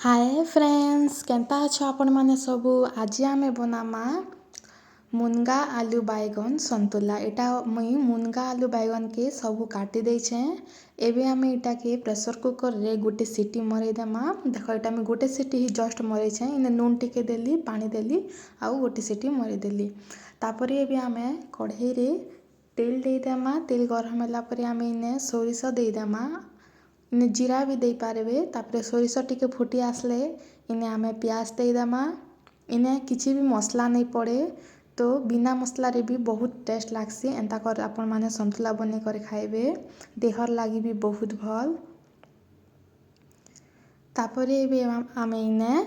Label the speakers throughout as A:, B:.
A: Hi friends केनता अच्छो आपण माने सबू आज आमे बनामा मुनगा आलू बैगन संतुला। एटा मुई मुनगा आलू बैगन के सबू काटी देछे। एबे आमे एटा के प्रेशर कुकर रे गोटे सीटी मरई देमा। देखो एटा में गोटे सीटी ही जस्ट मरई छे। इने नून टिके देली पानी देली आउ गोटे सीटी मरई देली। तापर एबे आमे कढ़ाई रे तेल दे देमा। तेल गरम होला परे आमे इने सोरिष दे देमा। इने जीरा भी दे पारबे। तापर सोरिष टिके फुटी आसले इने आमे प्याज दे देमा। इने किछि भी मसला नहीं पड़े तो बिना मसला रे भी बहुत टेस्ट लागसी। एंता कर आपण माने संतुला बने कर खाइबे देहर लागी भी बहुत भल। तापर एबे आमे इने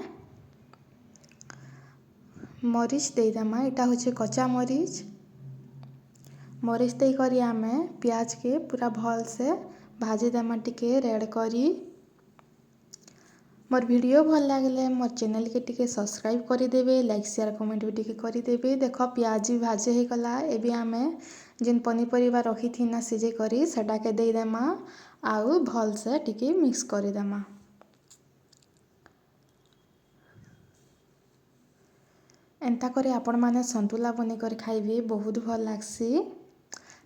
A: मरीच दे देमा। एटा होचे कच्चा मरीच। मरीच दे करी आमे प्याज के पूरा भल से भाजी देमा टिके रेड करी। मोर वीडियो भल लागले मोर चैनल के टिके सब्सक्राइब करी देबे, लाइक शेयर कमेंट भी टिके करी देबे। देखो प्याज भी भाजे हे गला। एबे आमे जिन पनीपरिया रखी थी ना सिजे करी सेटा के दे देमा आउ भल से टिके मिक्स करी देमा। एंता करे आपण माने संतुला बने कर खाइबे बहुत भल लागसी।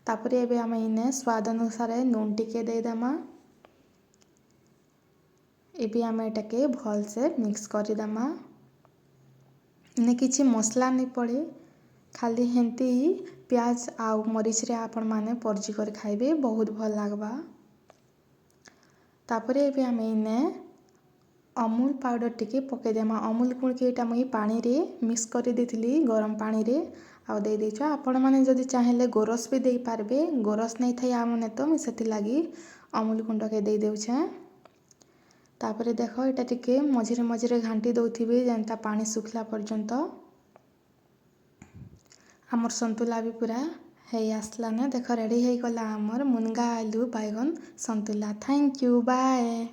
A: तापर एबे आमे इने स्वाद अनुसार नून टिके दे देमा। एबे आमे एटा के भल से मिक्स करी देमा। इने किछि मसला नहीं पड़े खाली हेंती ही प्याज आउ मरीच रे आपण माने परजी कर खाइबे बहुत भल लागबा। तापर एबे आमे इने अमूल पाउडर टिके पके देमा। अमूल गुण के एटा मुई पानी रे मिक्स करी देथिली गरम पानी रे आउ दे देछो। आपण माने जदि चाहेले गोरस भी दे पारबे। गोरस नहीं थाई आमने तो मुई सेति लागी अमूल गुंड के दे देउछे। तापर देखो एटा टिके मझिरे मझिरे घांटी दउथिबे जेंता पानी सुखला पर्यंत। हमर संतुला भी पूरा हेई आसला ने। देखो रेडी हेई गला हमर मुनगा आलू बैगन संतुला। Thank you bye.